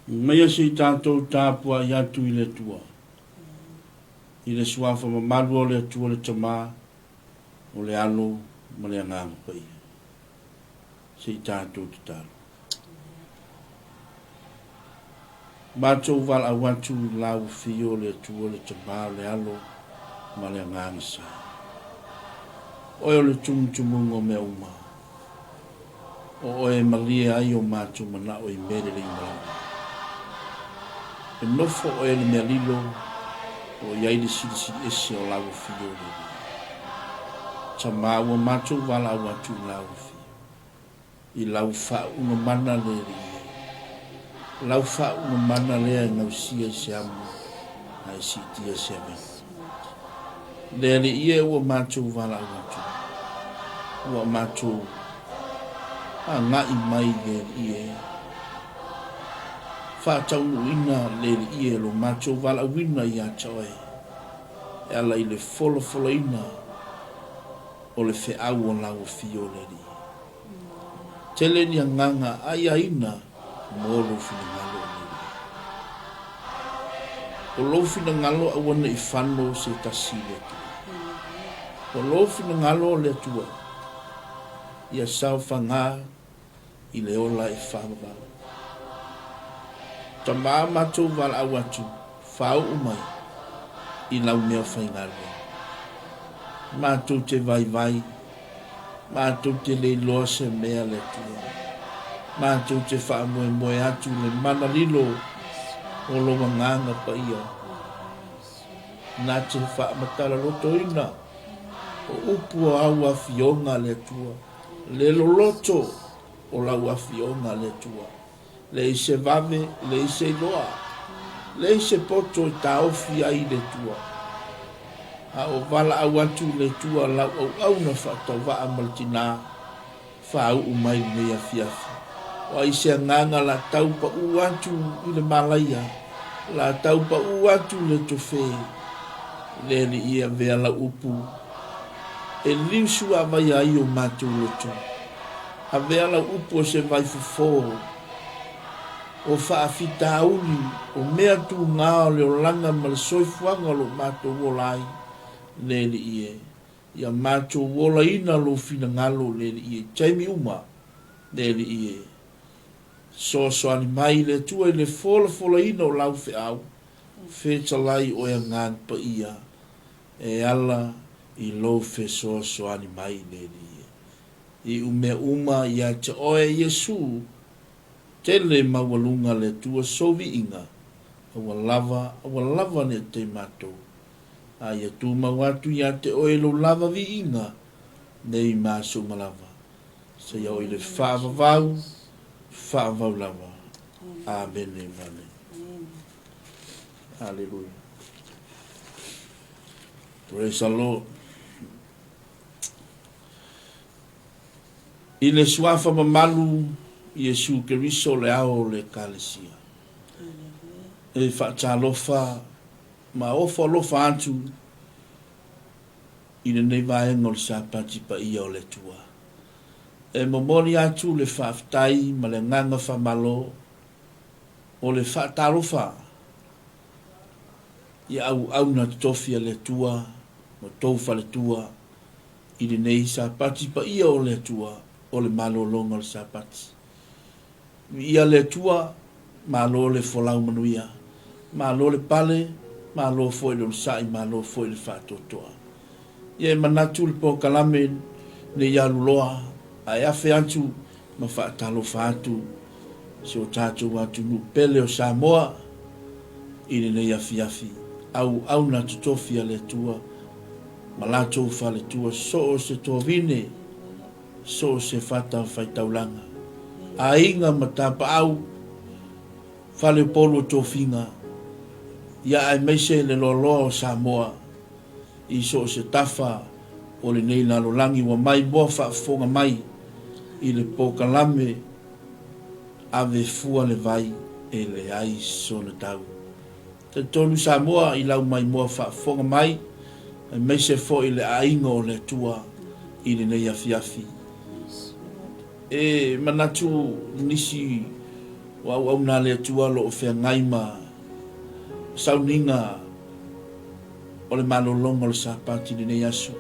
Mea se tātou tāpua i atu i le tua. I le suafa ma malu o le atua le tamā, o le alo, ma le anganga pai. Se tātou te tālu. Mātou wala watu lau fio le atua le tamā, le alo, ma le anganga sa. Oe o le tumutumungo mea uma. O oe malia ai o mātou mana o i mere le imalau. E nofo o ele mea lilo o iai le siri ese o lau fio le. Ta maua mātou wala au atu lau fio. I lau wha una mana le ri. Lau wha una mana lea e ngau sia se amu a e si tia se ame. Le le ia ua mātou wala au atu. Ua mātou a ngai mai le ia. Whātau ina le ie lo mātou wala wina i a taoe. E ala i le fola ina o le whe au o lau fio le ri. Tele ni a nganga ai a ina mo lo fina ngalo le ri. O lo fina ngalo a wana i whano se tasi le tu. O lo fina ngalo le tua. Ia sao whanga i le ola e whamabau. Ta maa mātou wala au atu, whao umai, i lau mea whaingaria. Mātou te vai, mātou te le loa se mea le tua. Mātou te wha moe atu le mana lilo o loa nganga pa ia. Nā te wha matala roto ina, o upu o au a fionga le tua. Le loloto o lau a fionga le tua. Le se vave, le se loa, le se poto ta ofi ai le tua. A o vala au atu le tua lau au na whatau wa amaltina, whau umai mea fiafi. O ai se nganga la tau pa u atu i le malaya, la tau pa u atu le tofe, le li ia vea la upu. E liusu a vai ai o matu loto. A vea la upu se vai fufo. O whaafita auli, o mea tu ngā le o langa ma le soifuanga lo mātou wolai le li ie. Ia mātou wola ina lo fina ngalo le li ie. Taimi uma le li ie. So ani mai le tua i le fola ina o lau fe au. Fetalai o ia ngang pa ia. E ala i lo fe so ani mai le li ie. I ume uma ia te oe Yesu. Tele mawalunga le tua sovi inga. Awa lava ne te mato. Aia tu mawatu ia te oelo lava vi inga. Nei maso malava. Sa ia oile whaavavau lava. Amen e mane. Hallelujah. Praise the Lord. I le suafa mamalu Yesu Keriso le ao le kalesia. E whaatalofa, ma ofa lofa atu, i le nei vaenga o le sapati pa ia o le tua. E momoni atu le whaaftai, ma le nganga whamalo, o le whaatalofa, i au na tofia le tua, ma tofa le tua, i le nei sapati pa ia o le tua, o le malo longa o le sapati. Ia le tua, ma lo le folau manuia, ma lo le pale, ma lo foi le sai, ma lo foi le whātotoa. Ia manatu le po kalame ne ia luloa, a ea atu, ma whaatalo whaatu, se o tātou atu nu pele o Samoa, i le nei afi, au na tutofia le tua, ma latou wha le tua, so o se tovine, so o se whata whaitaulanga. A inga matapa au, fale polo tofinga, ia ai meise le loloa o Samoa, i so se tafa o le nei lalo langi wa mai moa whaafonga mai, i le pokalame AVE FUA le VAI e LEAI SONA tau. Te tonu Samoa i lau mai moa whaafonga mai, ai meise fo i le ainga o le tua, i le nei afiafi. E manatu nisi au na le tua lo fe ngai ma sauninga o le malolonga o le sapati ni ne yasu.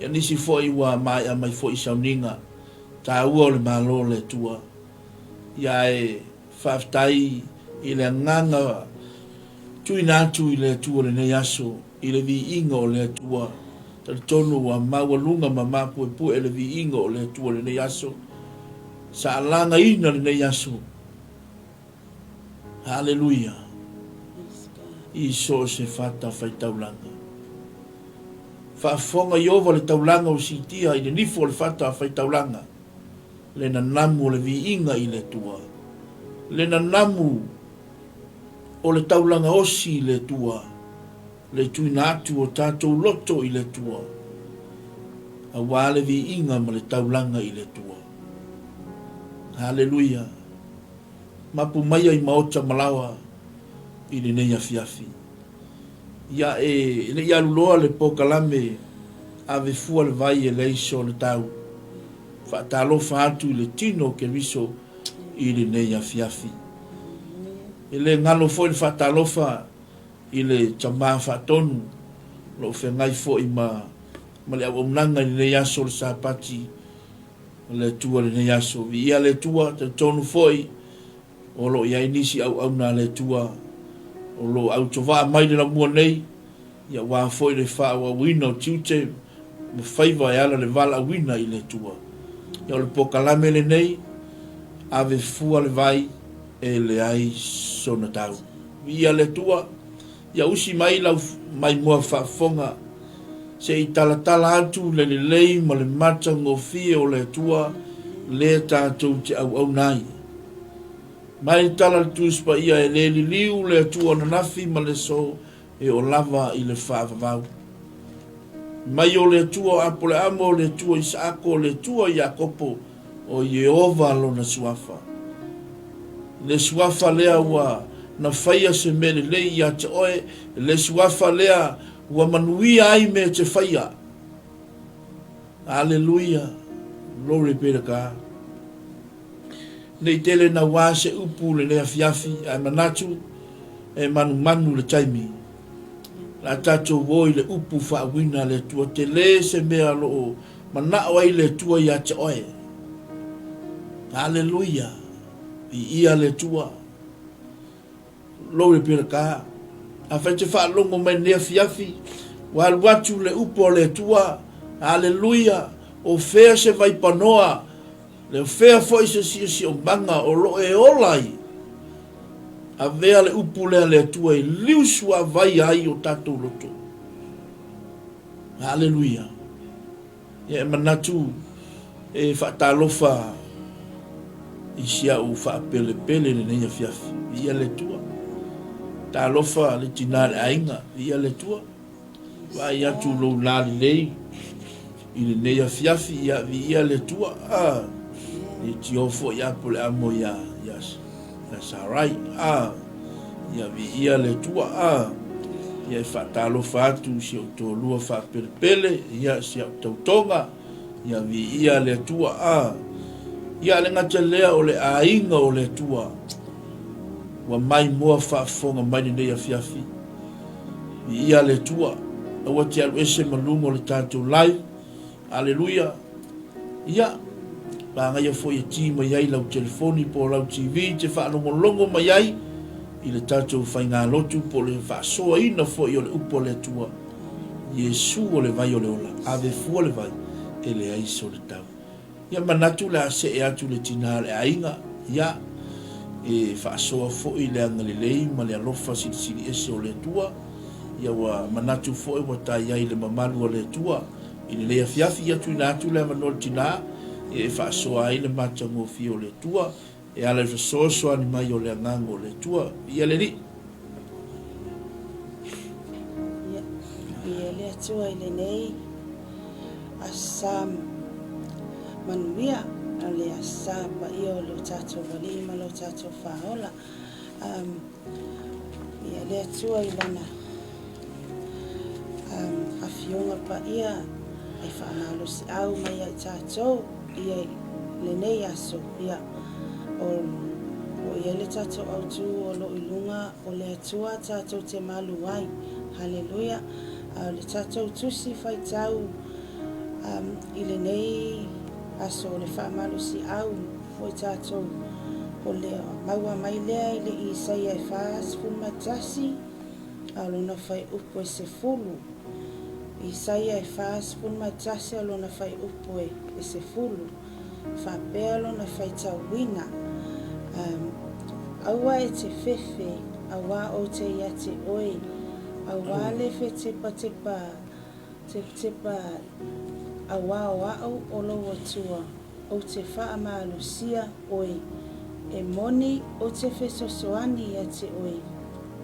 Ia nisi fo i wa mai a mai fo i sauninga ta ua o le malo le tua. Ia e whaftai i le nganga tui nātu i le tua le ne yasu i le vi inga o le tua. Tari tonu wa mawalunga ma mapu e pu e le vi inga o le tua le ne yasu. Sa alanga ina le ne yasu. Hallelujah. I so se fata fai taulanga. Whaafonga i ova le taulanga o sitia i le nifo le fata fai taulanga. Le na namu le vi inga i le tua. Le na namu o le taulanga osi i le tua. Le tui nātu o tātou loto i le tua. A wale vi inga ma le taulanga i le tua. Hallelujah. Mapu maya i maota malawa i le neia fiafi. Ia e le ia luloa le pokalame AVE FUA le VAI e le iso le tau. Whaatalofa atu i le tino ke riso i le neia fiafi. E le ngalo fo i le whaatalofa i le tama whaatonu lo whengai fo i ma le awaunanga i le yaso le sapati le tua le yaso. Vi ia le tua te tonu fo i o lo ia inisi au na le tua o lo au tova mai le mua nei ia wa foi le fa wa wino tute me faiva ia le vala wina i le tua ia le pokalame le nei AVE FUA le VAI e LEAI SONA tau ia le tua ia usi mai la mai mua fa fonga se i tala atu le lei ma le mata ngofie o le tua le tātou te au nai. Mai tala tuspa ia e le liu le tua na nafi ma le so e o lava i le whaavavau. Mai o le tua apole amo le tua Isaako le tua Iakopo o Yehova lo na suafa. Le suafa lea wa na whaia se mele le ia te oe le suafa lea wa manuia ai me te whaia. Hallelujah. Glory be to God. Nei tele na wā se upu le lea fiafi ai manatu e manu le taimi. La tato woi le upu whaawina le tua te le se mea loo manao ai le tua ia te oe. Hallelujah. I ia le tua. Glory be to God. A whaite whaalongo mai lea fiafi wa watu le upu le tua. Hallelujah. O fea se vai panoa le fea foi se si o banga o lo e olai a vea le upu le tua e liusua vai ai o tatou loto. Hallelujah. Ia manatu e whaatalofa i sia u whaapele pele le neia fiafi ia le tua talofa le tinare ainga ia le tua vai atu lo lali lei i le neia fiafi ia le tua i tiofo ia pole amo ia sarai ia vi ia le tua ia whaatalo whaatu si o tō lua whaapele ia si o tautonga ia vi ia le tua ia le ngata lea o le ainga o le tua wa mai mua whaafonga mai ni neia fiafi vi ia le tua awa te alu ese malungo le tātou live. Hallelujah. Ia ba nga ia foi ti mai ai lau telefoni po lau TV te fa longo mai ai i le tatou whainga lotu po le whaasoa ina foi o le upo le tua Yesu o le vai o le ola AVE FUA le vai e le ai so le tau ia manatu le ase e atu le tina le ainga ia e whaasoa foi le anga le lei ma le alofa sili ese o le tua ia wa manatu foi wa tai ai le mamalu o le tua i le lea fiafi atu ina atu le manol tina e whaasoa ai le matango fi o le tua e ala whasoso ani mai o le angango le tua ia le ni ia le atua i le nei asam manuia a le asa pa ia o lo tatou walima lo tatou whaola ia le atua i lana a fionga pa ia ai whaamalo si au mai ai tatou ia le nei aso ia o ia le tatou autu o lo ilunga o le atua tatou te malu ai. Haleluia. O le tatou tusi faitau i le nei aso o le whaamalu si au o tatou o le maua mai lea i le Isaia e whaas fulmatasi a lona whai upo e se fulu. Isaia e whaas fulmatasi a lona whai upo e se fulu. Whapea lona whai tau wina. Aua e te whewhe, aua o te ia te oe, aua le whe tepa aua o au o lo atua, o te wha maalusia oe, e moni o te whe sosoani ia te oe,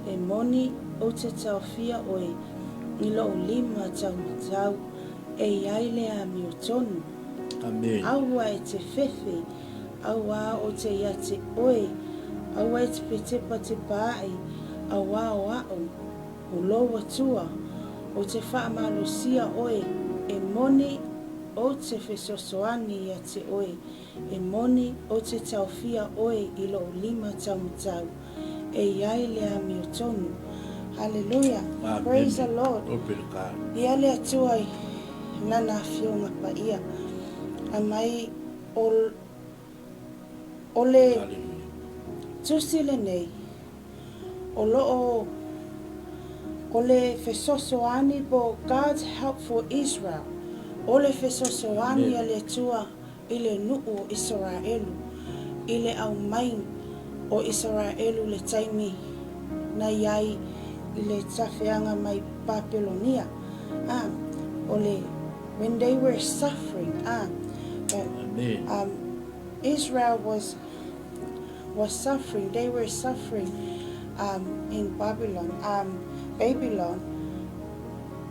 e moni o te tauwhia oe, i lo lima tau, e iai le ami o tonu. Amen. Aua e te whewhe, aua o te ia te oe, aua e te petepa te paai, aua o au, o lo atua, o te wha maalusia oe, e moni o te whesosoani ia te oe, e moni o te tauwhia oe i lo lima tau, e iai le ami o tonu. Hallelujah. Amen. Praise the Lord. Opelka. Ia le atua i nana whionga pa ia. A mai ole Hallelujah. tusi le nei, o loo o le whesosoani po God's help for Israel. O le whesosoani a le tua i le nuu o Israelu, i le au mai o Israelu le taimi na iai i le tawhianga mai Babylonia. When they were suffering, Amen. Israel was suffering. They were suffering in Babylon.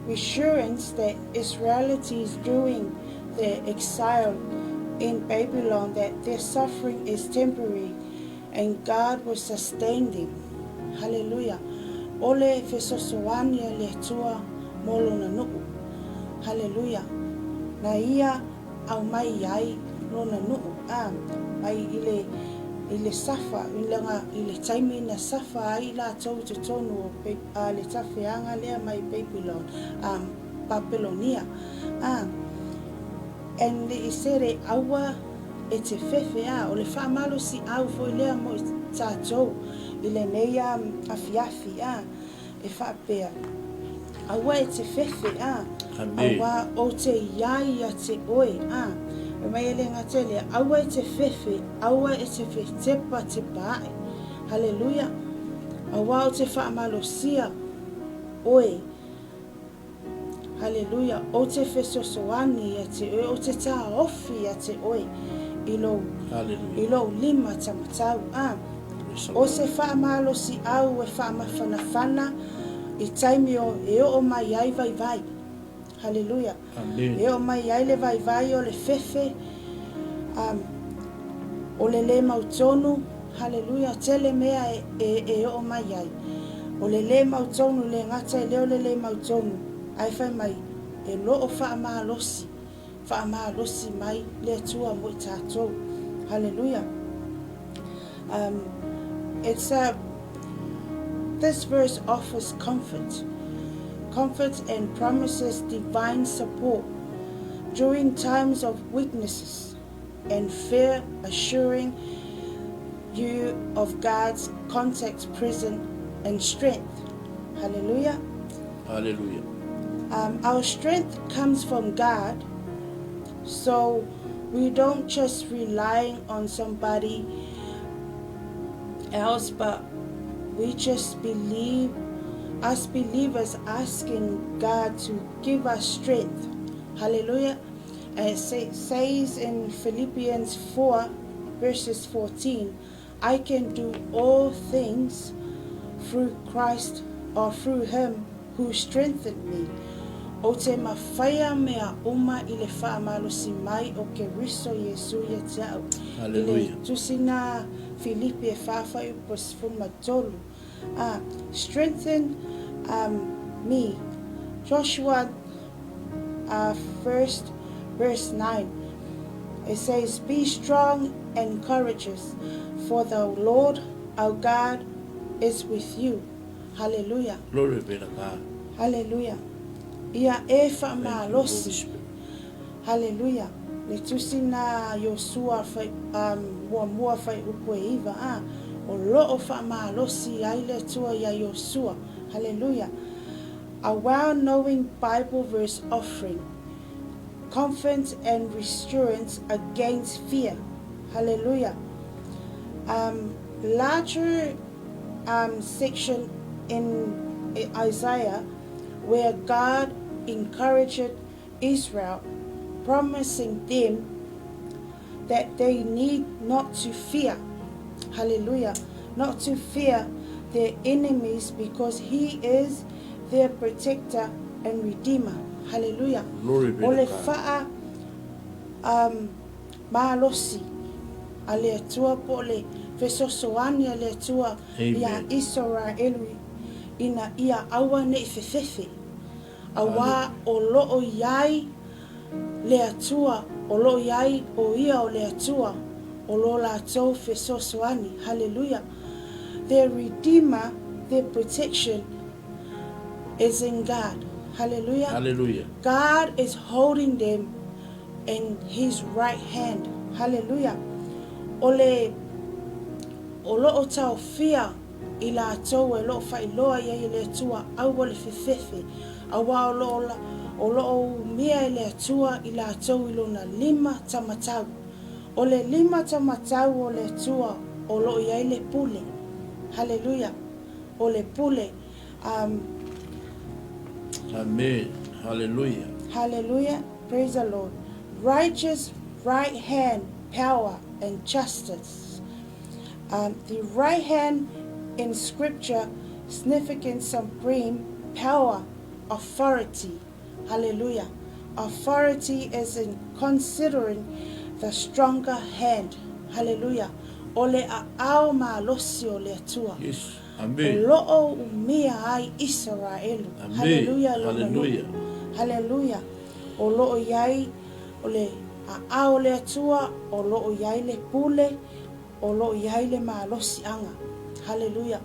Assurance that Israelites during their exile in Babylon that their suffering is temporary and God will sustain them. Hallelujah. Ole fesosoania le tua molo na nuu. Hallelujah. Na ia au mai ai lona nuu. Mai ile safa ile taimi na safa ai la tau te tonu o le tawhianga lea mai Babylon, Babylonia. And le isere aua e te whewhe o le whaamalo si au fo lea mo i tātou i le nei afiafi e whapea. Aua e te whewhe Amen. aua o te iai a te oe e mai ele ngatele, aua e te whewhe, aua e te whetepa te pae. Hallelujah. Aua o te whaamalosia oe. Hallelujah. O te whesosoani a te oe, o te tā ofi a te oe. I lo lima tamatau. O se whaamalosi au e whaamawhanawhana i taimi o mai ai vai. Hallelujah. Amen. E o mai ai le vai o le whewhe, o le mautonu, hallelujah, tele mea e o mai ai. O le mautonu le ngata e leo le mautonu, ai whai mai, e loo whaamalosi mai le tua mo i tātou. Hallelujah. This verse offers comfort and promises divine support during times of weaknesses and fear, assuring you of God's contact, presence, and strength. Hallelujah. Hallelujah. Our strength comes from God, so we don't just rely on somebody else, but we just believe, as believers, asking God to give us strength. Hallelujah. And it says in Philippians 4 verses 14, I can do all things through Christ, or through him who strengthened me. O te mawhaia mea uma i le whaamalosi mai o ke riso Yesu ia te au. Hallelujah. I le tusina Filipi e whawhai upos fumatolu. Strengthen me. Joshua 1 verse 9. It says, be strong and courageous, for the Lord our God is with you. Hallelujah. Glory be to God. Hallelujah. Ia e Thank you, Holy whaamalosi. Spirit. Hallelujah. Le tusi na Yosua fai mua fai upo e iwa o loo whaamalosi ai le tua ia Yosua. Hallelujah. A well-knowing Bible verse offering comfort and reassurance against fear. Hallelujah. Larger section in Isaiah where God encouraged Israel, promising them that they need not to fear. Hallelujah. Not to fear their enemies because He is their protector and redeemer. Hallelujah. Glory be Ole to God. fa'a malosi ale atua po le fesosoani ale atua ia Amen. Israelu ina ia awa ne fefefe awa o loo iai le atua o loo iai o ia o le atua o lo lātou fesosoani. Hallelujah. Their redeemer, their protection is in God. Hallelujah. Hallelujah. God is holding them in His right hand. Hallelujah. Ole o tau fia I la tau e lo fai loa ia I le tua au le fefefe. Awa o lo mia I le tua I la tau I lona 5 tamatau. Ole 5 tamatau o le tua o lo ia le pule. Hallelujah. Ole pule. Amen. Hallelujah. Hallelujah. Praise the Lord. Righteous right hand, power and justice. The right hand in scripture, significant supreme power, authority. Hallelujah. Authority is in considering the stronger hand. Hallelujah. Ole a ao ma losi o le atua. Yes. O Amen. lo'o umia ai Israelu. Amen. Hallelujah. Hallelujah. Hallelujah. O lo'o iai o le ao le atua, o lo'o iai le pule, o lo'o iai le malosi anga. Hallelujah.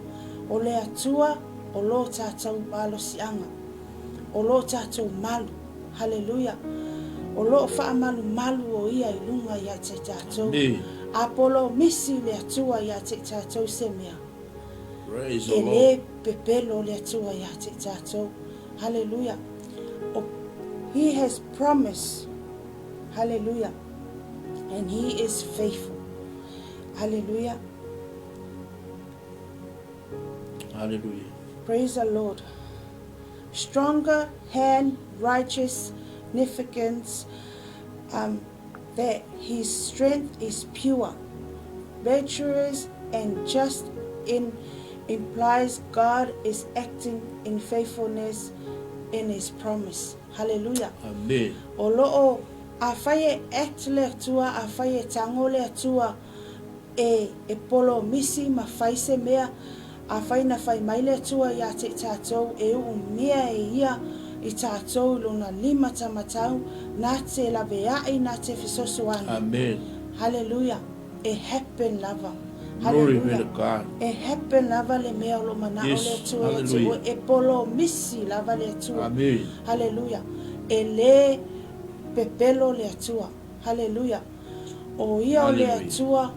O le atua, o lo'o tātou malosi anga. O lo'o tātou malu. Hallelujah. O lo'o whaamalu malu o ia I lunga ia te tātou. Amen. Apolo misi le atua ia te tātou se mea. Praise the E Lord. le pepelo le atua ia te tātou. Hallelujah. He has promised. Hallelujah. And He is faithful. Hallelujah. Hallelujah. Praise the Lord. Stronger hand, righteous, significance, that His strength is pure, virtuous, and just implies God is acting in faithfulness in His promise. Hallelujah. Amen. O lo'o a whaie act le atua, a whaie tango le atua, e polo misi ma whai se mea, a whai na whai mai le atua ia te tātou, e mea e ia I tātou lona 5 tamatau, nā te laweai, nā te whisosoani. Amen. Hallelujah. E happen lava. Glory be to Hallelujah. God. E happen lava le mea lo mana Yes. o le atua e te Hallelujah. o e polo misi lava le atua. Amen. Hallelujah. E le pepelo le atua. Hallelujah. O ia o le Hallelujah. atua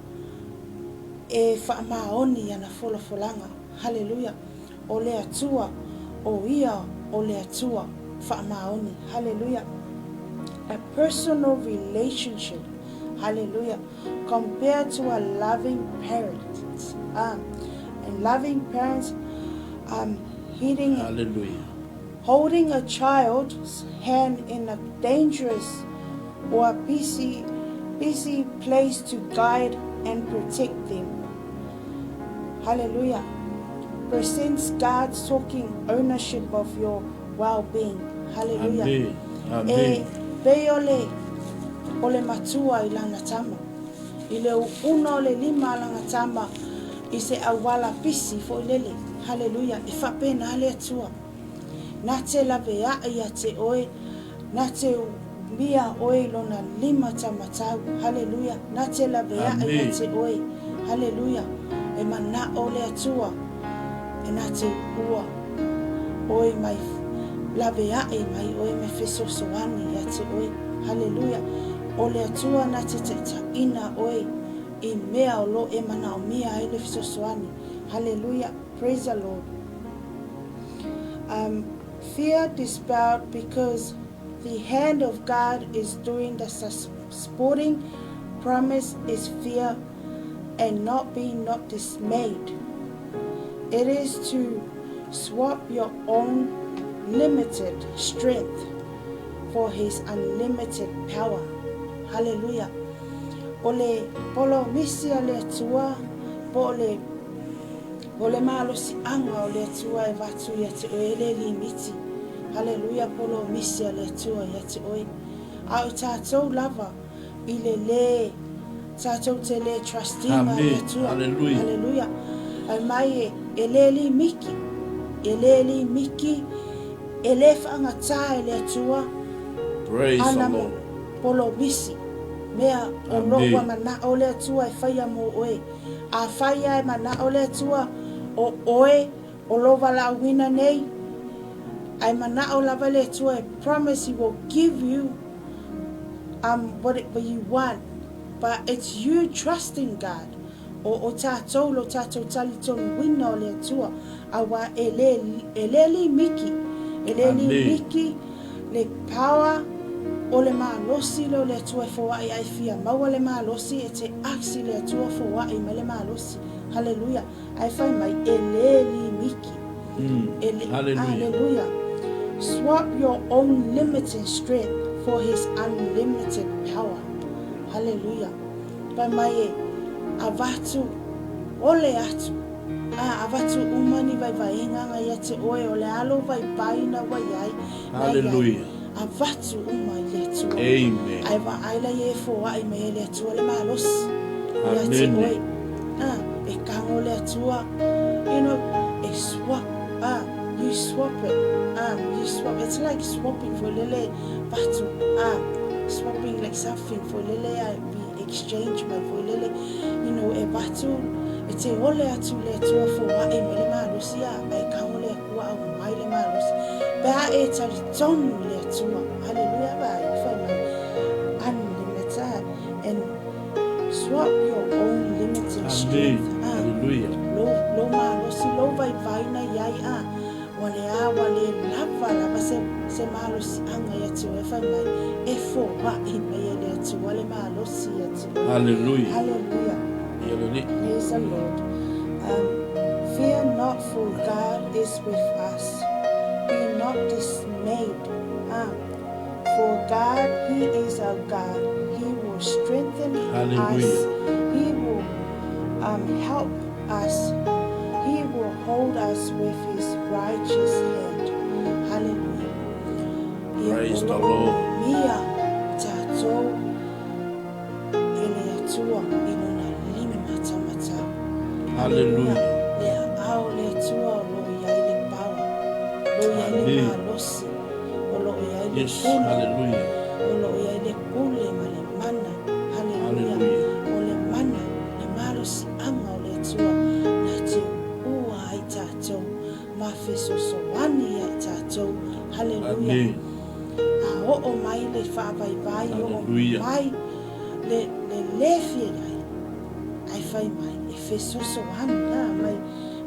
e whaamaoni ana folanga. Hallelujah. O le atua. O ia o le atua whaamaoni. Hallelujah. A personal relationship. Hallelujah. Compared to a loving parent. And loving parents Hallelujah. holding a child's hand in a dangerous or busy place to guide and protect them. Hallelujah. Presents God's talking ownership of your well-being. Hallelujah. Amen. Amen. E pe ole matua I lana tama. I le una o le 5 lana tama I se awala pisi fo lele. Hallelujah. I whapena ale atua. Nā te lawea I a te oe. Nā te mia oe lona lima tamatau. Hallelujah. Na te lavea e te oe. Hallelujah. E mana o le atua. E na te ua. Oe mai lavea e mai oe me feso soani ya te oe. Hallelujah. O le atua na te ina oe. I mea o lo e mana o mia e le feso soani. Hallelujah. Praise the Lord. Fear dispelled because the hand of God is doing the supporting. Promise is fear and not dismayed. It is to swap your own limited strength for his unlimited power. Hallelujah. Ole polo misi ale tua ole malo si anga ole tua e vatu ya te oele limiti. Hallelujah. Polo misi ale tua ya te oe. Au tātou lava ile le tātou te le trusting ale tua. Hallelujah. Hallelujah. Ai mai e le limiki. E le limiki. E le whaangata e le tua. Praise the Lord. Polo misi. Mea o loa mana o le tua e whaia mo oe. A whaia e mana o le tua o oe o lova la wina nei. Ai mana o lava le tua e promise he will give you what you want. But it's you trusting God. O tātou lo tātou tali tonu wina o le tua. Awa e le li miki. E le li miki le power o le malosi lo le tua FUA ai fia maua le malosi e te aksi le tua FUA ma le malosi. Hallelujah. Ai fai mai e le li miki. Hallelujah. Swap your own limited strength for his unlimited power. Hallelujah. Pai mai e avatu ole atu. Avatu umani vai nganga ia te oe o le alo vai paina vai ai. Hallelujah. Avatu umai le tua. Amen. Ai va aila ye FUA ai me le tua le malos. Ia te Amen. oe. E kango le tua. You know, e swap. You swap it. You swap. It's like swapping for lele batu. Swapping like something for lele. We exchange my for lele. You know, e batu. E te ole atu le tua FUA me le malusia. E kango le kua au mai le malus. Ba e tali tonu le tua. Hallelujah. Ba e fai mai unlimited and swap your own limited strength. Hallelujah. Lo malusi lo vai na yai wale lava se malusi anga ya tu e fai mai e FUA me le tu wale malusi ya tu. Hallelujah. Hallelujah. Praise the Lord. Fear not, for God is with us. Be not dismayed. For God, he is our God. He will strengthen us. He will help us. He will hold us with his righteous hand. Hallelujah. Praise the Lord. Mia tatou ele atua inona lime matamata. Hallelujah. Le au le atua lo yai le power. Lo yai le malosi. O lo yai le kule. Hallelujah. O lo yai le kule ma le mana. Hallelujah. O le mana le malosi anga o le atua. Na te ua ai tatou. Ma feso soani ai tatou. Hallelujah. O mai le whaavai o mai le lefie ai. Ai whai mai e fesoso ana mai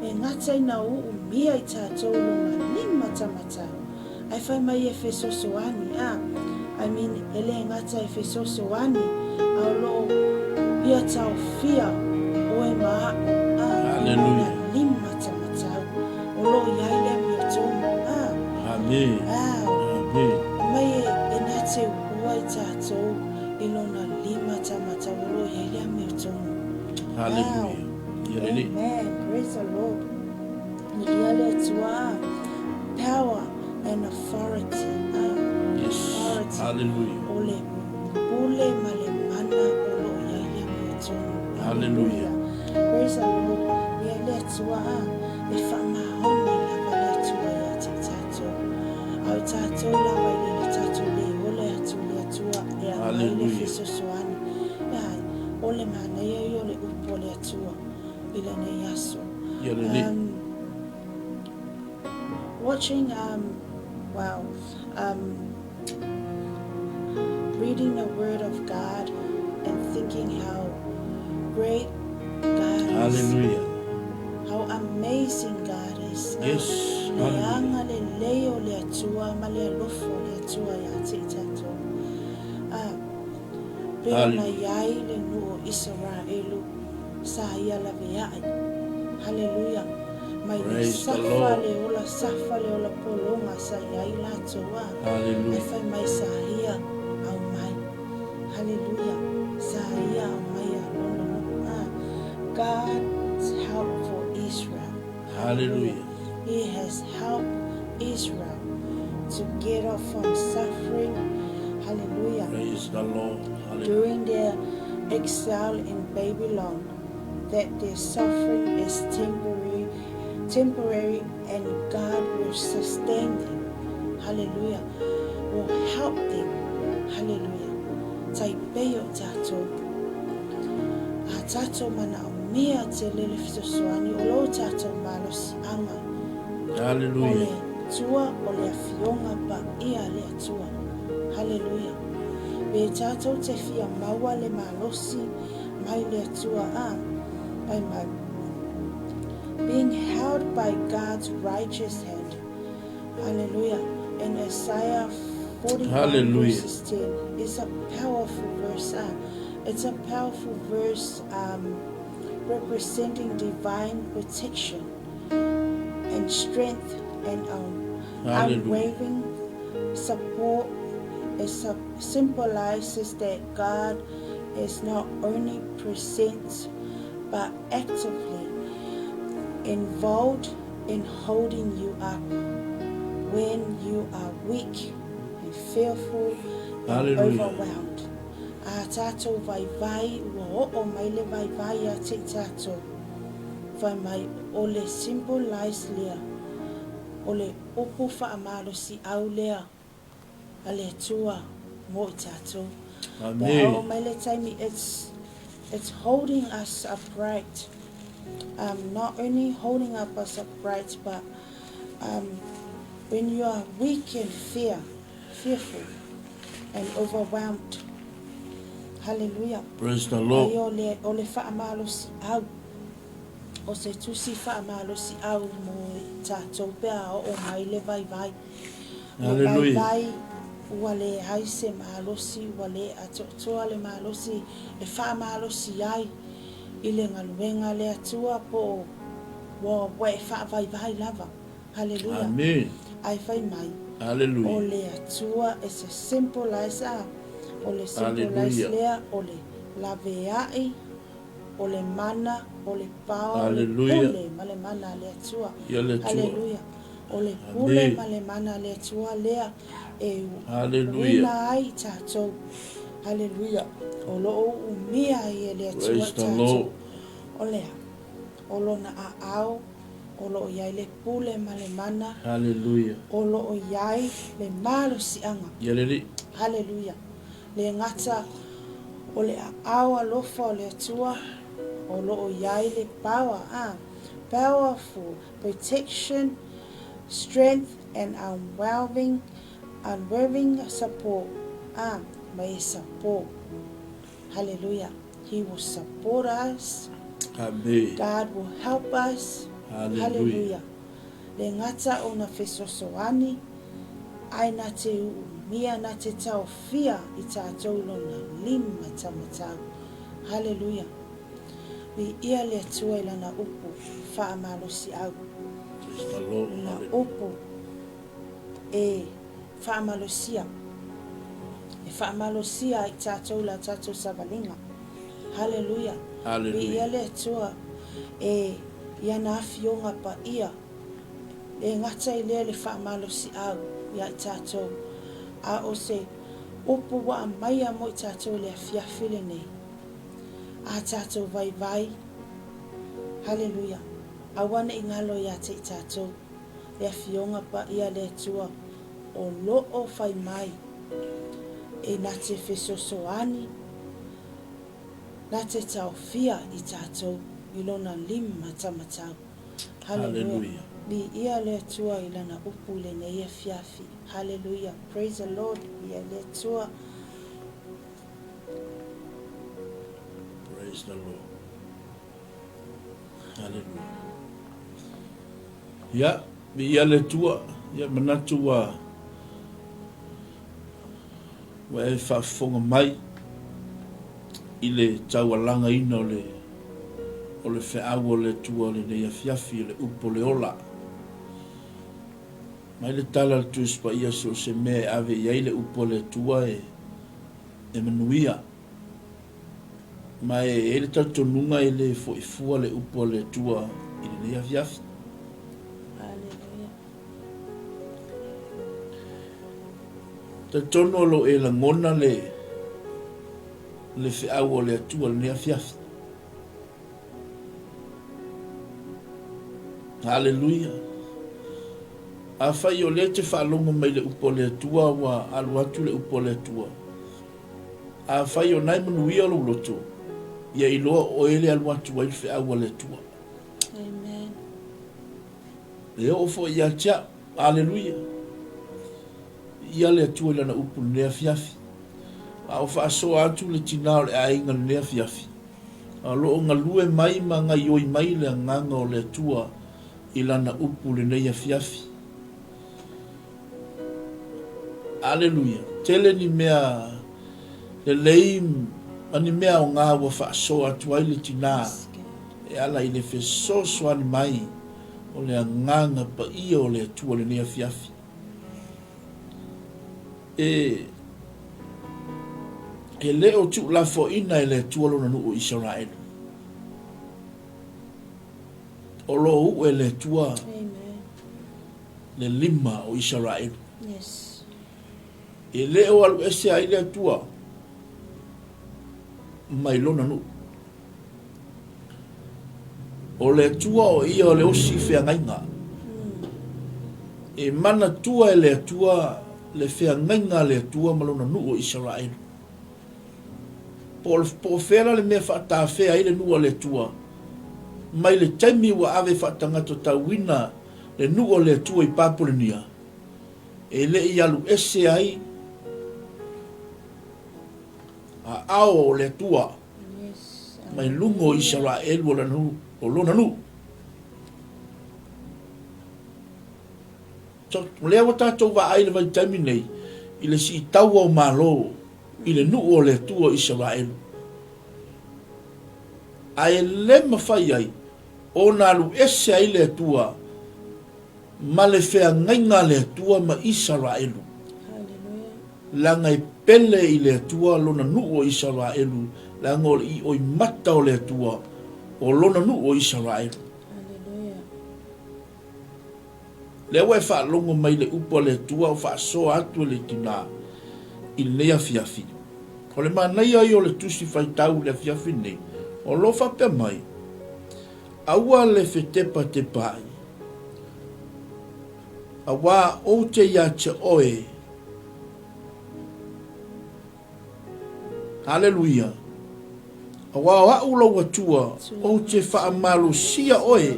e ngata ina o mia i tātou longa lima tamata. Ai whai mai e fesoso ani. I mean ele ngata e fesoso ani au lo ia tau fia o e maa. Hallelujah. Lima tamata. O lo iai le mia tonu. Amen. Amen. Mai e nate ua i tātou i lona lima tamata wolo i hea mea tonu. Hallelujah. Amen. Praise the Lord. Ni ia le tua power and authority. Yes. Authority. Hallelujah. Ole pule male mana olo i hea mea tonu. Hallelujah. Praise the Lord. Ia le tua e whamahoni lava le tua ia te tātou. Au tātou lava i le tātou le ole atu le atu ila nei aso. Ia le li. Watching reading the Word of God and thinking how great God is, Hallelujah. how amazing God is. Yes. Leanga Hallelujah. le leo le atua ma le alofo le atua ya te tato. Peo na yai le nuo Israelu sa ia la veai. Hallelujah. Mai le Praise the safa Lord. le ola safa le ola polonga sa yai la toa. Ai Hallelujah. fai mai sa ia au mai. Hallelujah. Sa ia au mai a lono no. God's help for Israel. Hallelujah. He has helped Israel to get off from suffering. Hallelujah. Praise the Lord. Hallelujah. During their exile in Babylon, that their suffering is temporary, and God will sustain them. Hallelujah. Will help them. Hallelujah. Taipeo tato. Tato mana mia te lele fisosoani o lo tato malos anga. Hallelujah. Ole tua ole afionga pa ia le tua. Hallelujah. Be tato te fia maua le malosi mai le tua by my being held by God's righteous hand. Hallelujah. And Isaiah 41 Hallelujah. verses 10 is a powerful verse. It's a powerful verse representing divine protection and strength and unwavering support. It symbolizes that God is not only present but actively involved in holding you up when you are weak and fearful and overwhelmed. Tato vai vai wo o mai le vai vai a te tato vai mai o le symbolize lea o le upu wha amaro si au lea a le tua mo i tato. Amen. O mai le taimi it's holding us upright. Not only holding us upright, but when you are weak and fearful and overwhelmed. Hallelujah. Praise the Lord. Ai o le whaamalo si au. O se tusi whaamalo si au mo tātou pēa o mai le vai vai. Hallelujah. Vai ua le haise mahalosi, ua le atotoa le mahalosi, e whaamalosi ai. I le ngaluenga le atua po wa e whaavai vai lava. Hallelujah. Amen. Ai whai mai. Hallelujah. O le atua is a symbolize o le symbolize Hallelujah. lea o le laveai, o le mana, o le pao, Hallelujah. o le pule ma le mana le atua. Ia le tua. Hallelujah. O le pule ma le mana le atua lea e Hallelujah. wina ai tātou. Hallelujah. O loo umia i le atua Praise the tātou. Lord. O lea. O lona a au. O loo iai le pule ma le mana. Hallelujah. O loo iai le malo si anga. Ia le li. Hallelujah. Le ngata o le awa lofa o le atua o loo iai le power. Powerful protection, strength, and unwavering support. May support. Hallelujah. He will support us. Amen. God will help us. Hallelujah. Le ngata o na fesosoani ai na te mia na te tau fia i tātou lona lima tamatau. Hallelujah. Vi ia le atua i lana upu whaamalosi au. Praise the Lord. Na Hallelujah. upu e whaamalosia. E whaamalosia i tātou la tātou savalinga. Hallelujah. Vi ia Hallelujah. le atua e ia na afionga pa ia. E ngata i lea le whaamalosi au ia i tātou. A o se upu wa mai a mo i tātou le afiafile nei. A tātou vai vai. Hallelujah. Awana i ngalo ia te i tātou. Le afionga pa ia le atua. O loo whai mai. E na te fesosoani. Na te tau fia i tātou. ilona lima tamatau. Hallelujah. Bi ia le tua ilana upu le neia fiafi. Hallelujah. Praise the Lord. Ia le tua. Praise the Lord. Hallelujah. Ya, bi ia le tua, ya manatu wa e whaafonga mai i le taualanga ina o le whiau o le tua o le neia fiafi o le upo le ola. Mai le tala le tuispa ia so se mea ave iai le upo le tua e manuia. Mai e le tautonunga i le FUA le upo le tua i le neia fiafi. Tatono lo e la ngona le whiau o le atua le nea fiafi. Hallelujah. A whai o le te whaalonga mai le upo le atua wa alu atu le upo le atua. A whai o nai manuia lo loto. Ia iloa o ele alu atu wa i whiau o le atua. Amen. Le ofo ia tia. Hallelujah. Ia le atua lana upu le nea fiafi. A o whaaso atu le tinao le ainga le nea fiafi. A loo ngā lue mai ma ngā ioi mai le nganga o le atua i lana upu le nea fiafi. Hallelujah. Tele ni mea le leim ani mea o ngā wa whaaso atu ai le tina. E ala i le whesoso ani mai o le nganga pa ia o le atua le nea fiafi. E leo tu la fo ina ele tuolo na nu o Israel. O lo u ele tua. Amen. Le lima o Israel. Yes. E leo alu ese a ile tua. Mai lona nu. O le tua o ia o le osi fea ngainga. E mana tua ele tua le fea ngainga le tua malona nu o Israel. Po fera le mea whaata fea ile nua le tua. Mai le taimi wa ave whaatangato tauina le nua le tua i Papulenia. E le i alu ese ai a ao o le tua. Yes. Mai lungo Israel o lona nu. So, lea wa tātou wa aile vai taimi nei i le si taua o malo i le nuu o le tua Israel. A e le mawhai ai, o nā lu ese ai le tua, ma le whea ngainga le tua ma Israelu. Langa i pele i le tua lona nuu o Israelu, langa o i oi mata o le tua, o lona nuu o Israelu. Le wa fa longo mai le upo le tua o fa so atu le tina i le fiafi. O le manai ai o le tusi fai tau le fiafi nei. O lo fa pe mai. Aua le fetepa te pai. Awa o te ia te oe. Hallelujah. Awa o aula watua o te fa amalu sia oe.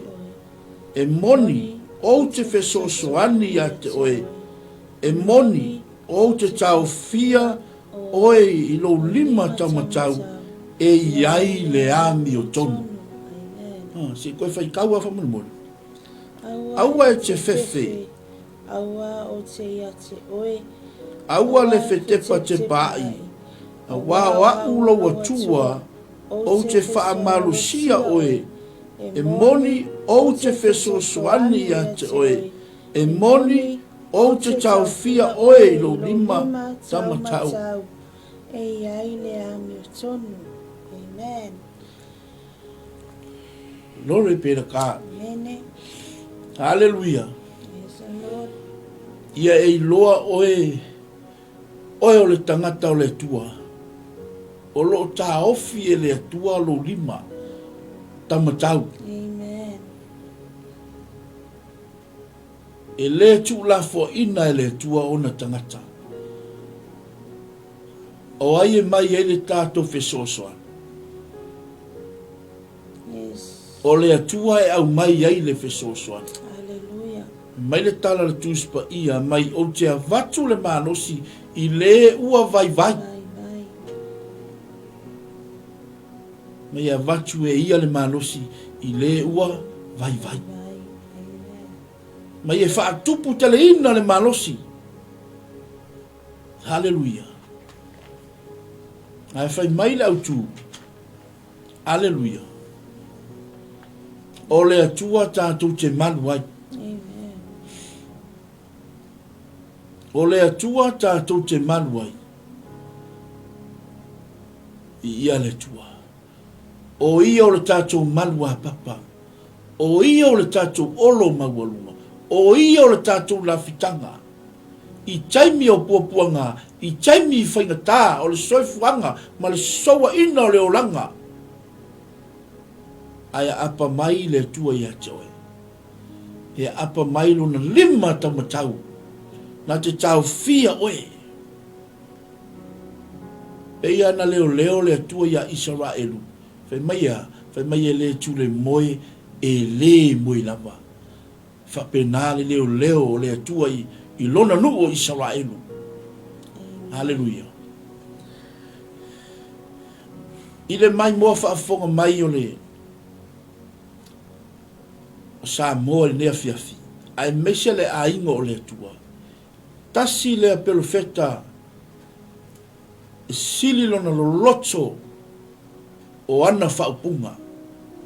E moni o te fesosoani a te oe, e moni o te tau fia oe i lo lima taumatau e iai le ami o tonu. Si koe whai kaua whamanumori. Aua e te fefe. Aua o te ia te oe. Aua le fetepa te pai. Aua o aula watua o te whaamalusia oe. E moni o te fesosoani a te oe. E moni o te tau fia oe lo lima tamatau. E ai le ami o tonu. Amen. Lore pera ka. Amen. Hallelujah. Yes, Lord. Ia e loa oe. Oe o le tangata o le tua. O lo ta ofi e le tua lo lima tamatau. Amen. E le tu la fo ina e le tua ona tangata. O ai e mai e le tato fesosoa. Yes. O le atua e au mai ai le fesoasoani. Hallelujah. Mai le tala le tuspa ia mai o te avatu le manosi i le ua vai vai. Vai. Mai avatu e ia le manosi i le ua vai vai. Vai. Amen. Mai e whaatupu tele ina le manosi. Hallelujah. Ai fai mai le autu. Hallelujah. O le atua tātou te manu ai. Amen. O le atua tātou te manu ai. I ia le tua. O ia o le tātou manu a papa. O ia o le tātou olo maualunga. O ia o le tātou lafitanga. I taimi o puapuanga. I taimi i whaingatā o le soifuanga. Ma le soa ina o le olanga. Aia apa mai le tua ia joe. E apa mai luna lima tamatau. Na te tau fia oe. E ia na leo le tua ia Israelu. Fai mai e le tu le moe e le moe lava. Fa penale leo le tua i lona nu o Israelu. Hallelujah. Ile mai moa fa afonga mai o le sa mo le fiafi ai mese le ainga o le tua tasi le pelofeta sili lona lo loto o ana faupunga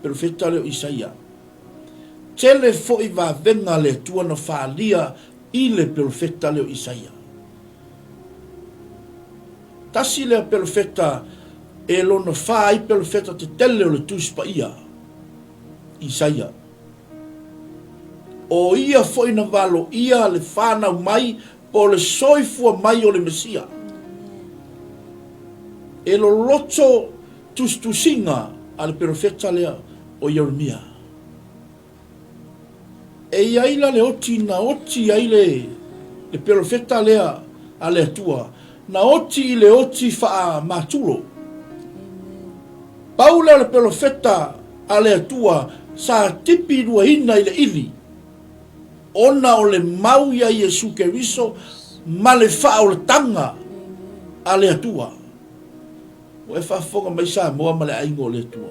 pelofeta le Isaia tele fo i va venga le tua na falia i le pelofeta le Isaia tasi le pelofeta e lona fa i pelofeta te tele o le tuspa ia Isaia o ia foi na valo ia le fana mai po le soifua mai o le Mesia. E lo loto tustusinga al profeta lea o Jeremia. E iaila le oti na oti aile le profeta lea ale tua na oti le oti fa matulo. Paula le profeta ale tua sa tipi dua hina ile ili. Ona o le mau ia Yesu Keriso ma le wha o le tanga a le atua. O e whafonga mai sa moa ma le aingo o le atua.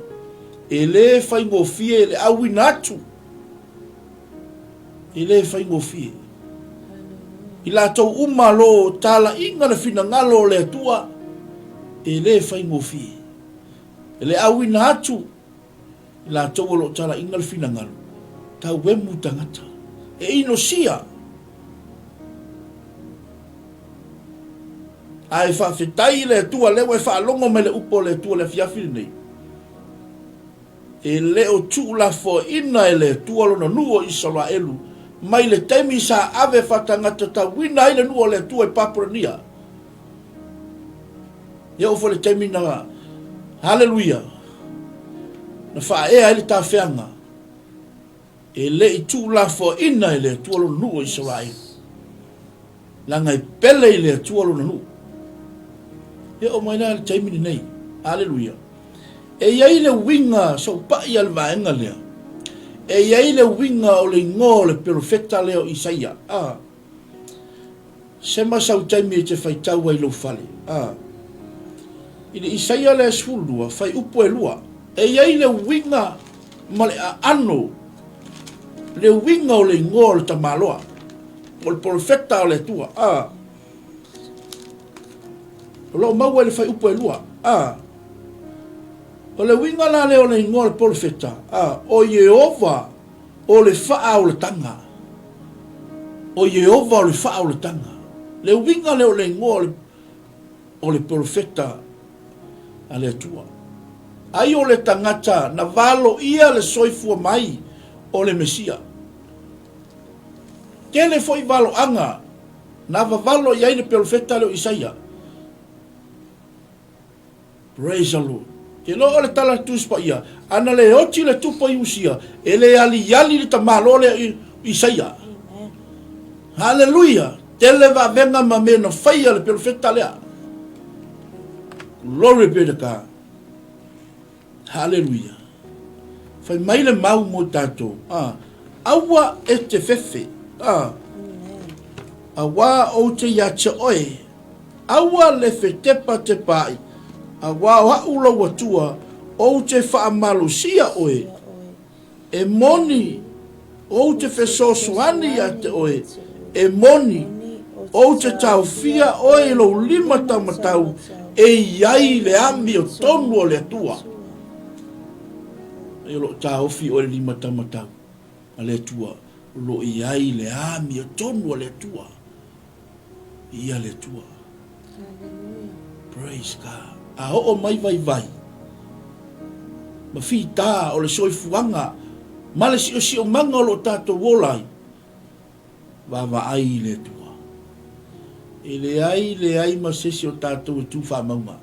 E le whaingo fie le awina atu. E le whaingo fie. I la tau umalo tala inga le fina ngalo o le atua. E le whaingo fie. E le awina atu. I la tau alo tala inga le fina ngalo. Tau wemu tangata. E ino sia. Ai whawhetai le tua lewa e whaalongo me le upo le tua le fiafiri nei. E leo tu la fo ina e le tua lona nuo Israelu. Mai le temi sa ave whatangata ta wina ile nuo le tua e Papurania. Ia ofo le temi na hallelujah. Na wha ea ile ta whianga. E le i tu la fo ina i le tualo nu o Israel. Langa i pele i le tualo na nu. E o maina le taimini nei. Hallelujah. E iai le winga so pa i al vaenga lea. E iai le winga o le ngō le profeta leo Isaia. Sema sau taimi e te whaitau ai lo fale. I le Isaia le asfulua, whai upo e lua. E iai le winga ma le ano le winga o le ngō le tamaloa. O le profeta o le tua. O lo maua le fai upo e lua. O le winga la le o le ngō le profeta. O Yehova o le faa o le tanga. O Yehova o le faa o le tanga. Le winga le o le ngō o le profeta a le tua. Ai o le tangata na valo ia le soifua mai o le Mesia. Kele foi valo anga na valo ia le profeta le Isaia. Praise the Lord. Ke lo le tala tuspa ia ana le oti le tupa Usia ele ali le tamalo le Isaia. Hallelujah. Tele va venga mame no faia le profeta le. Glory be to God. Hallelujah. Fai mai le mau mo tātou. Awa e te fefe. Awa o te ia te oe. Awa le fe tepa te pai. Awa o haula watua o te whaamalusia oe. E moni o te fe sosuani a te oe. E moni o te tau fia oe lo 5 tamatau. E iai le ami o tonu o le tua. E lo tau fi o le 5 tamatau. A le tua. Lo iai le ami o tonu o le tua. Ia le tua. Praise God. A o mai vai vai. Ma fi tā o le soifuanga. Ma le si o manga o lo tātou wolai. Va ai le tua. E le ai ma sesi o tātou e tu wha maunga.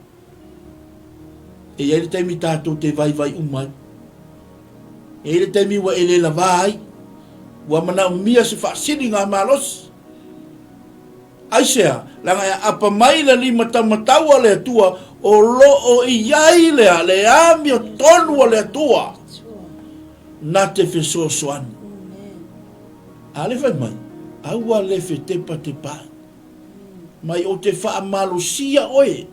E ia le taimi tātou te vai vai umai. E le taimi wa ele la vai. Wa mana umia se wha siri ngā malos. Aisea, langa ya apa mai la 5 tamatau le tua o lo o iai le ami o tonu le tua. Na te feso soan. Ale vai mai. Aua le fe tepa te pai. Mai o te wha malusia oe.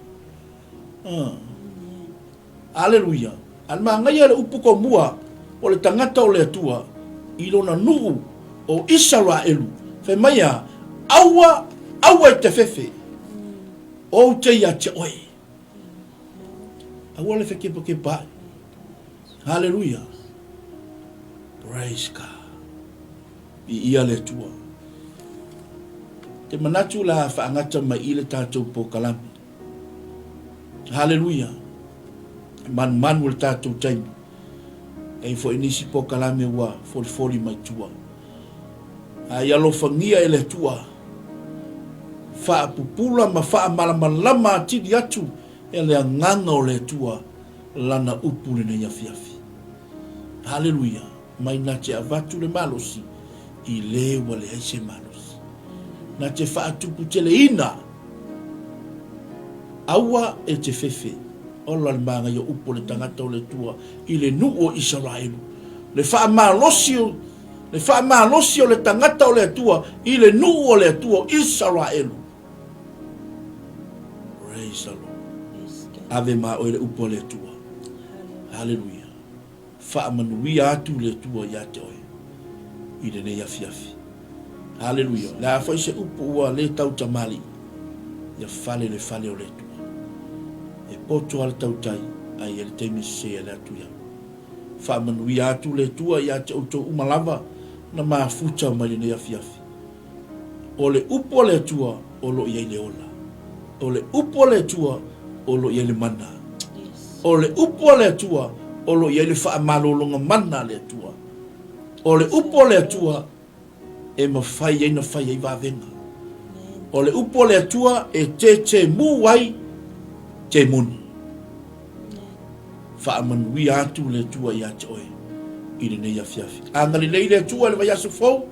Aleluia. Al mangai le upuko mua o le tangata o le tua. Ilona nuu o Israelu. Fe mai a aua te fefe. O te ia te oe. Aua le fe kepa ke pai. Hallelujah. Praise God. Ia le tua. Te manatu la whaangata mai i le tātou po kalami. Hallelujah. Man le tātou taimi. Kei fo inisi po kalami wa foli mai tua. Ai alo whangia e le tua. Wha pupula ma wha malamalama atiri atu. E le nganga o le tua. Lana upu le nei afiafi. Hallelujah. Mai na te avatu le malosi. I le wale aise malosi. Na te wha atupu te le ina. Aua e te fefe. Ola le manga yo upo le tangata o le tua. I le nu o Israelu. Le wha malosi o le tangata o le tua. I le nu o le tua Israelu. Praise the Lord. Ave ma o le upo le tua. Hallelujah. Wha manuia atu le tua ia te oe. I le nei afiafi. Hallelujah. La foi se upo ua le tau tamali. Ia fale o le tua. E poto al tau tai. Ai ele teimi se ele atu ia. Wha manuia atu le tua ia te auto umalava. Na maa futa mai le nei afiafi. O le upo le tua. O lo ia le ola. O le upo le tua. O lo ia le mana. O le upo le tua. O lo ia le wha malolonga mana le tua. O le upo le tua. E mawhai e na whai e wawenga. O le upo le tua. E te muwai. Te muni. Wha manui atu le tua ia te oe. I le nei afiafi. Angali nei le tua le vai asu fau.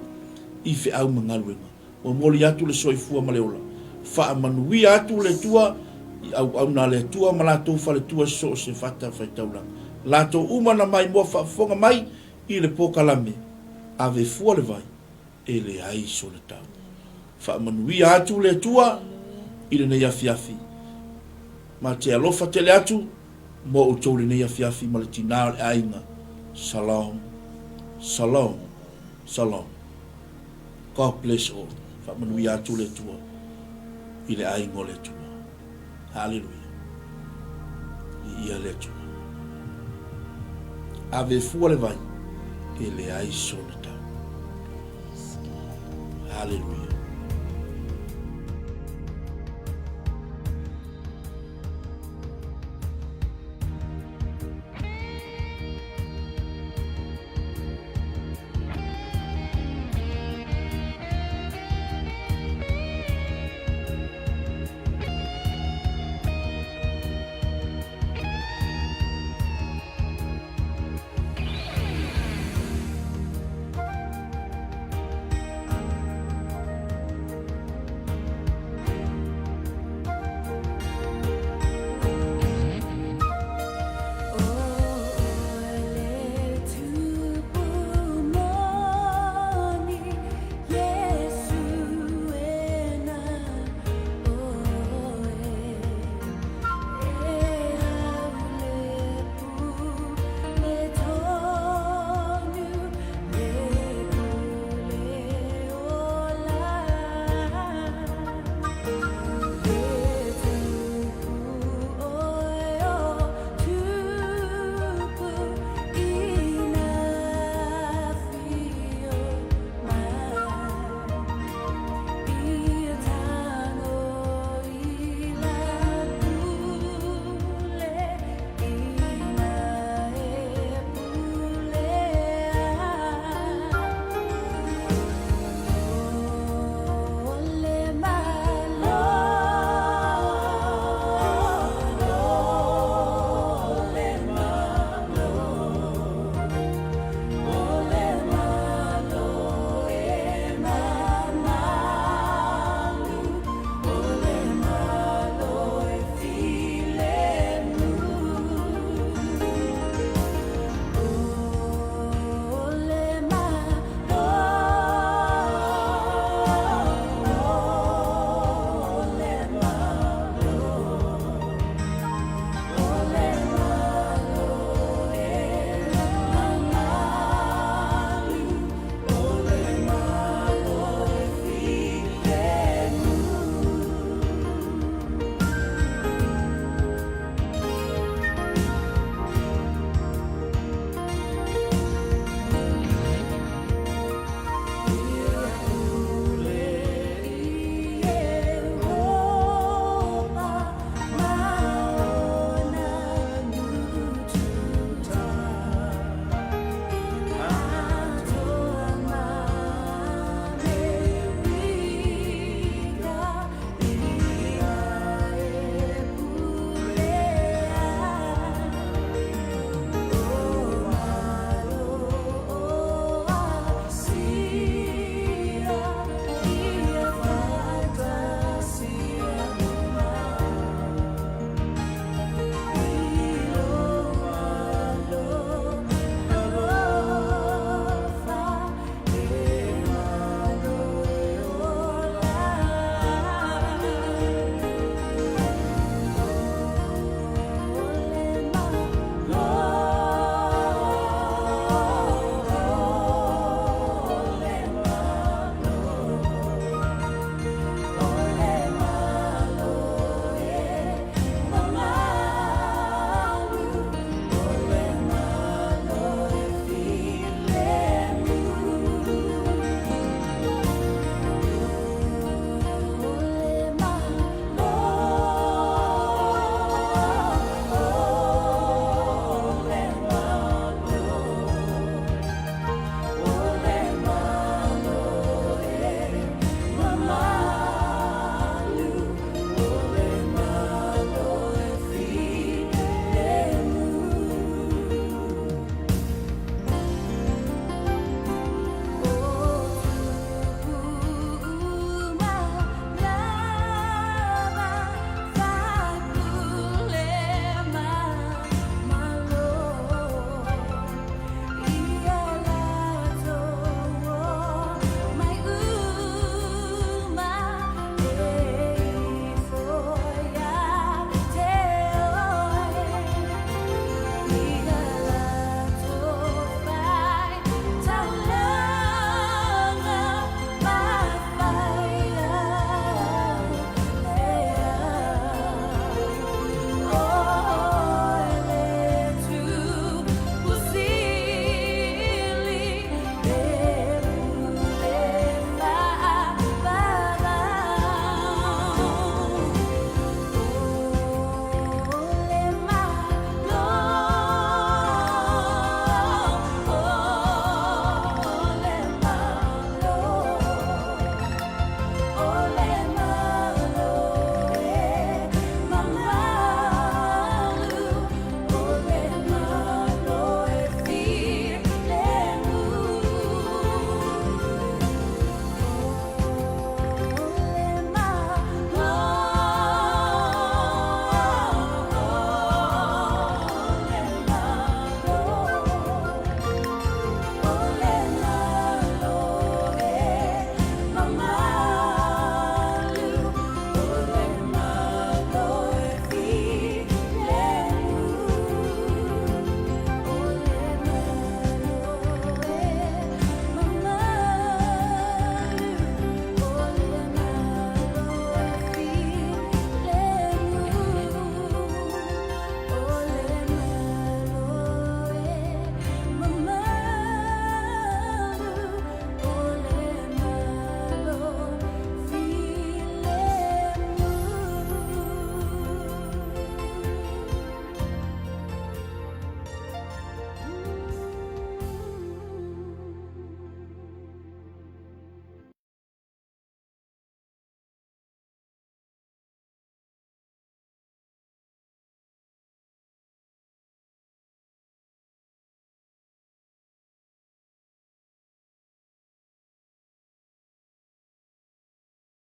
I fe au mangaluenga. O moli atu le soifua ma le ola. Wha manui atu le tua. Au na le tua malatou fa le tua so se fata fai taulanga. Lato umana mai mo fa fonga mai i le pokalame. Ave FUA le vai. E le ai so le tau. Fa manui atu le tua. I le nei afiafi. Ma te alofa te le atu. Mo o tau le nei afiafi ma le tina le ainga. Shalom. Shalom. Shalom. God bless all. Fa manui atu le tua. I le ainga le tua. Hallelujah. Ia le tua. Ave FUA le vai. E le ai so le tau. Hallelujah.